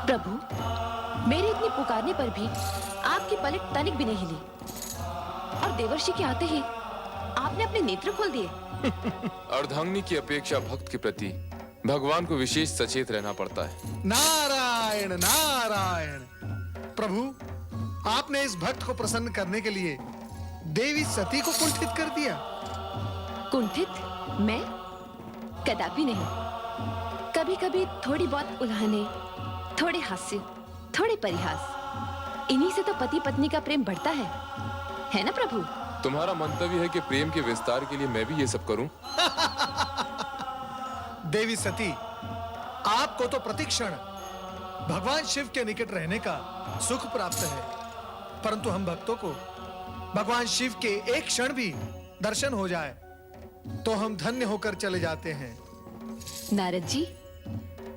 प्रभु, मेरे इतने पुकारने पर भी आपकी पलक तनिक भी नहीं हिली और देवर्षि के आते ही आपने अपने नेत्र खोल दिए। अर्धांगिनी की अपेक्षा भक्त के प्रति भगवान को विशेष सचेत रहना पड़ता है। नारायण नारायण। प्रभु, आपने इस भक्त को प्रसन्न करने के लिए देवी सती को कुंठित कर दिया। कुंठित? मैं? कदापि नहीं। कभी-कभी थोड़ी बहुत उल्हाने, थोड़े हास्य, थोड़े परिहास, इन्हीं से तो पति पत्नी का प्रेम बढ़ता है ना प्रभु? तुम्हारा मंतव्य है कि प्रेम के विस्तार के लिए मैं भी ये सब करूं? देवी सती, आपको तो प्रतिक्षण भगवान शिव के निकट रहने का सुख प्राप्त है, परंतु हम भक्तों को भगवान शिव के एक क्षण भी दर्शन हो जाए तो हम धन्य होकर चले जाते हैं। नारद जी,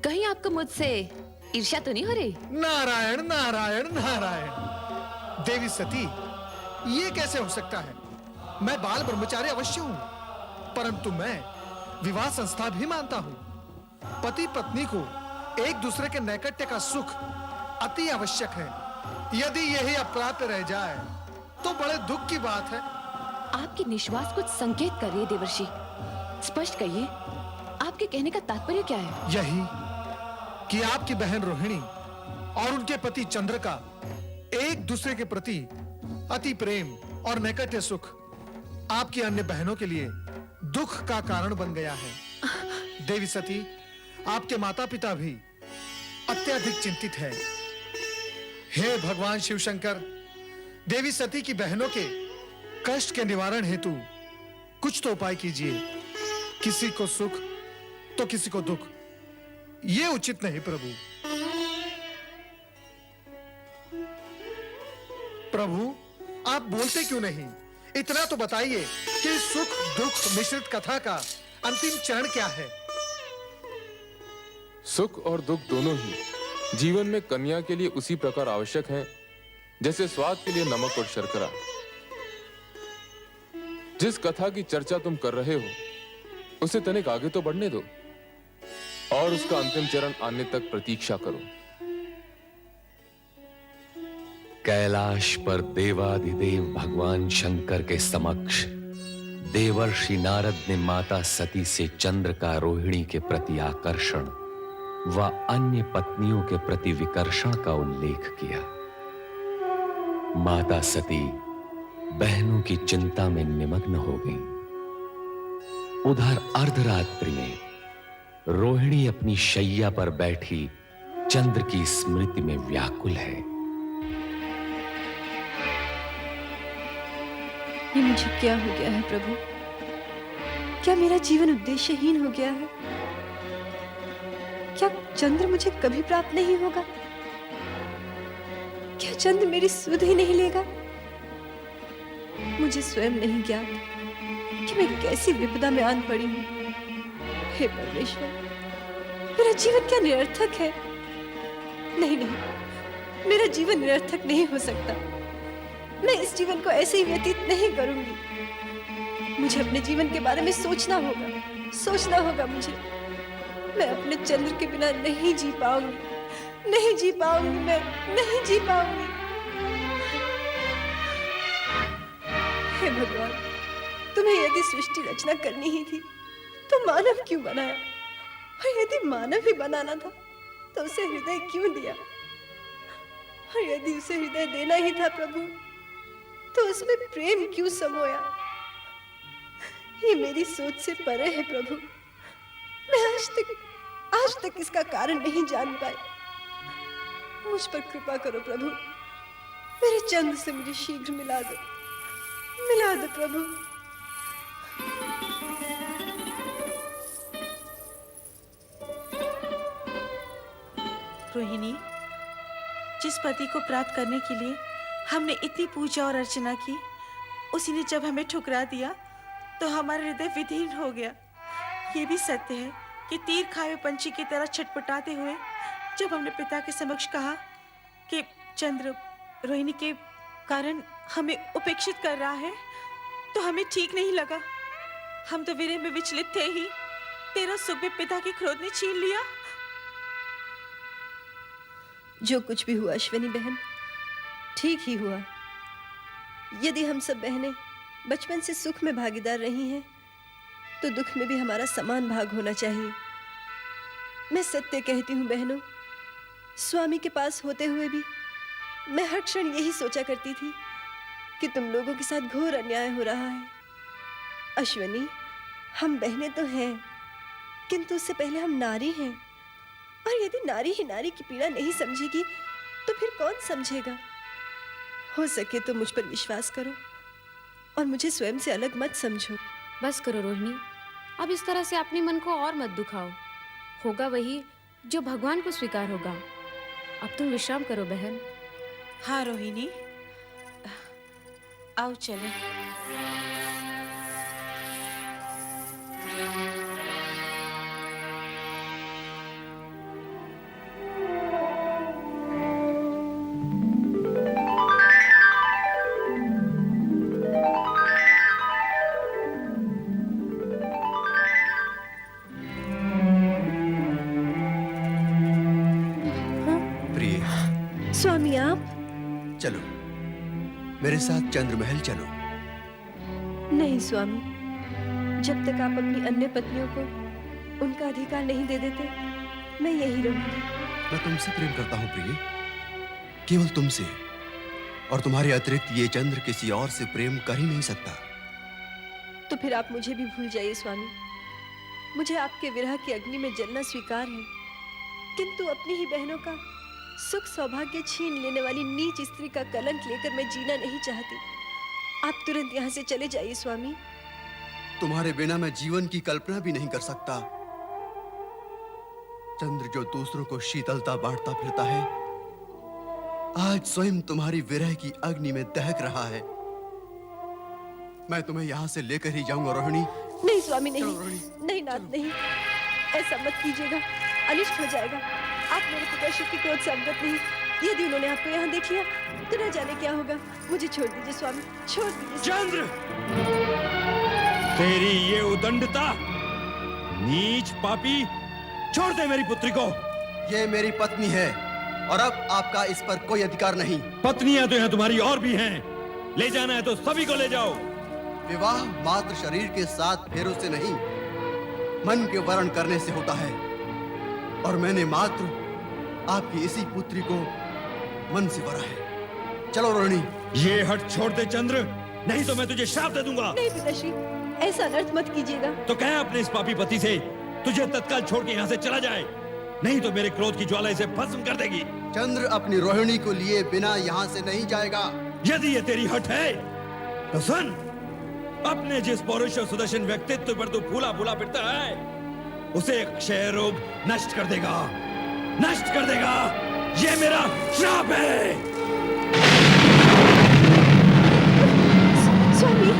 कहीं आपको मुझसे ईर्ष्या तो नहीं हो रही? नारायण नारायण नारायण। देवी सती, ये कैसे हो सकता है? मैं बाल ब्रह्मचारी अवश्य हूं, परंतु मैं विवाह संस्था भी मानता हूं। पति पत्नी को एक दूसरे के नैकट्य का सुख अति आवश्यक है। यदि यही अप्राप्त रह जाए तो बड़े दुख की बात है। आपकी निश्वास कुछ संकेत कर रही है देवर्षि। स्पष्ट कहिए, आपके कहने का तात्पर्य क्या है? यही कि आपकी बहन रोहिणी और उनके पति चंद्र का एक दूसरे के प्रति अति प्रेम और नैकट्य सुख आपकी अन्य बहनों के लिए दुख का कारण बन गया है। देवी सती, आपके माता पिता भी अत्यधिक चिंतित है। हे भगवान शिव शंकर, देवी सती की बहनों के कष्ट के निवारण हेतु कुछ तो उपाय कीजिए। किसी को सुख तो किसी को दुख, ये उचित नहीं प्रभु। प्रभु, आप बोलते क्यों नहीं? इतना तो बताइए कि सुख दुख मिश्रित कथा का अंतिम चरण क्या है? सुख और दुख दोनों ही जीवन में कन्या के लिए उसी प्रकार आवश्यक हैं जैसे स्वाद के लिए नमक और शर्करा। जिस कथा की चर्चा तुम कर रहे हो उसे तनिक आगे तो बढ़ने दो और उसका अंतिम चरण आने तक प्रतीक्षा करो। कैलाश पर देवाधिदेव भगवान शंकर के समक्ष देवर्षि नारद ने माता सती से चंद्र का रोहिणी के प्रति आकर्षण व अन्य पत्नियों के प्रति विकर्षण का उल्लेख किया। माता सती बहनों की चिंता में निमग्न हो गईं। उधर अर्धरात्रि में रोहिणी अपनी शैया पर बैठी चंद्र की स्मृति में व्याकुल है। ये मुझे क्या हो गया है प्रभु? क्या मेरा जीवन उद्देश्यहीन हो गया है? क्या चंद्र मुझे कभी प्राप्त नहीं होगा? क्या चंद्र मेरी सुध ही नहीं लेगा? मुझे स्वयं नहीं ज्ञात कि मैं कैसी विपदा में आन पड़ी हूं। हे परमेश्वर, मेरा जीवन क्या निरर्थक है? नहीं नहीं, मेरा जीवन निरर्थक नहीं हो सकता। मैं इस जीवन को ऐसे ही व्यतीत नहीं करूंगी। मुझे अपने जीवन के बारे में सोचना होगा मुझे। मैं अपने चंद्र के बिना नहीं जी पाऊंगी, मैं नहीं जी पाऊंगी। हे भगवान, तुम्हें यदि सृष्टि रचना करनी ही थी तो मानव क्यों बनाया? और यदि मानव ही बनाना था तो उसे हृदय क्यों दिया? और यदि उसे हृदय देना ही था प्रभु, तो उसमें प्रेम क्यों समोया? ये मेरी सोच से परे है प्रभु। मैं आज तक इसका कारण नहीं जान पाई। मुझ पर कृपा करो प्रभु। मेरे चंद्र से मुझे शीघ्र मिला दो प्रभु। रोहिणी, जिस पति को प्राप्त करने के लिए हमने इतनी पूजा और अर्चना की, उसी ने जब हमें ठुकरा दिया तो हमारा हृदय विदीर्ण हो गया। ये भी सत्य है कि तीर खाए हुए पंछी की तरह छटपटाते हुए जब हमने पिता के समक्ष कहा कि चंद्र रोहिणी के कारण हमें उपेक्षित कर रहा है, तो हमें ठीक नहीं लगा। हम तो विरह में विचलित थे ही, तेरा सुख भी पिता की क्रोध ने छीन लिया। जो कुछ भी हुआ अश्विनी बहन, ठीक ही हुआ। यदि हम सब बहनें बचपन से सुख में भागीदार रही हैं, तो दुख में भी हमारा समान भाग होना चाहिए। मैं सत्य कहती हूँ बहनों, स्वामी के पास होते हुए भी मैं हर क्षण यही सोचा करती थी कि तुम लोगों के साथ घोर अन्याय हो रहा है। अश्विनी, हम बहनें तो हैं, किंतु उससे पहले हम नारी हैं, और यदि नारी ही नारी की पीड़ा नहीं समझेगी तो फिर कौन समझेगा? हो सके तो मुझ पर विश्वास करो और मुझे स्वयं से अलग मत समझो। बस करो रोहिणी, अब इस तरह से अपने मन को और मत दुखाओ। होगा वही जो भगवान को स्वीकार होगा। अब तुम विश्राम करो बहन। हाँ रोहिणी, आओ चले। प्रिय, स्वामी आप? चलो मेरे साथ चंद्रमहल चलो। नहीं स्वामी, जब तक आप अपनी अन्य पत्नियों को उनका अधिकार नहीं दे देते, मैं यही रहूंगी। मैं तुमसे प्रेम करता हूँ प्रिय, केवल तुमसे, और तुम्हारे अतिरिक्त ये चंद्र किसी और से प्रेम कर ही नहीं सकता। तो फिर आप मुझे भी भूल जाइए स्वामी। मुझे आपके विरह की अग्नि में जलना स्वीकार है, किंतु अपनी ही बहनों का सुख सौभाग्य छीन लेने वाली नीच स्त्री का कलंक लेकर मैं जीना नहीं चाहती। आप तुरंत यहाँ से चले जाइए स्वामी। तुम्हारे बिना मैं जीवन की कल्पना भी नहीं कर सकता। चंद्र जो दूसरों को शीतलता बांटता फिरता है, आज स्वयं तुम्हारी विरह की अग्नि में दहक रहा है। मैं तुम्हें यहाँ से लेकर ही जाऊंगा रोहिणी। नहीं स्वामी, नहीं, चलो, रोहिणी, नहीं नाथ, नहीं, ऐसा मत कीजिएगा, अनिष्ट हो जाएगा। आप मेरे पिताश्री के क्रोध से अवगत नहीं। यदि उन्होंने आपको यहाँ देख लिया तो न जाने क्या होगा। मुझे छोड़ दीजिए स्वामी, छोड़ दीजिए। चंद्र, तेरी ये उदंडता, नीच पापी, छोड़ दे मेरी पुत्री को। ये मेरी पत्नी है और अब आपका इस पर कोई अधिकार नहीं। पत्नियां तो यहाँ तुम्हारी और भी हैं। ले जाना है तो सभी को ले जाओ। विवाह मात्र शरीर के साथ फेरों से नहीं, मन के वरण करने से होता है, और मैंने मात्र आपकी इसी पुत्री को मन से वरा है। चलो रोहिणी। ये हट छोड़ दे चंद्र, नहीं तो मैं तुझे श्राप दे दूंगा। नहीं पिताश्री, ऐसा अनर्थ मत कीजिएगा। तो कह अपने इस पापी पति से तुझे तत्काल छोड़ के यहाँ से चला जाए, नहीं तो मेरे क्रोध की ज्वाला इसे भस्म कर देगी। चंद्र अपनी रोहिणी को लिए बिना यहाँ से नहीं जाएगा। यदि ये तेरी हट है तो सुन, अपने जिस पौरुष और सुदर्शन व्यक्तित्व पर तू फूला फूला फिरता है, उसे क्षय रोग नष्ट कर देगा, नष्ट कर देगा। ये मेरा श्राप है। स्वामी,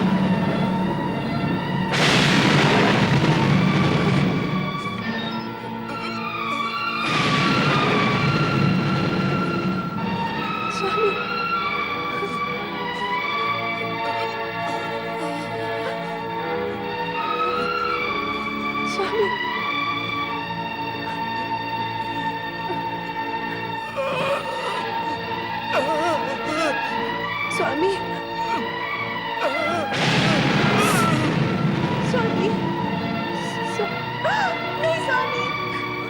स्वामी, स्वामी, स्वामी, स्वामी, नहीं स्वामी,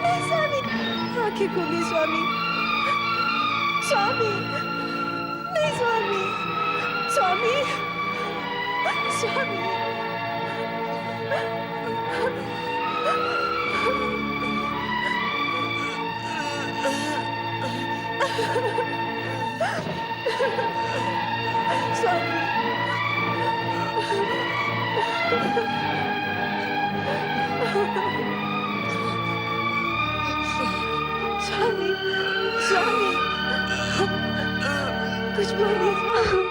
नहीं स्वामी, आंखें खोलिए स्वामी, स्वामी, नहीं स्वामी, स्वामी, स्वामी, स्वामी, स्वामी, स्वामी, कुछ बोलिए स्वामी।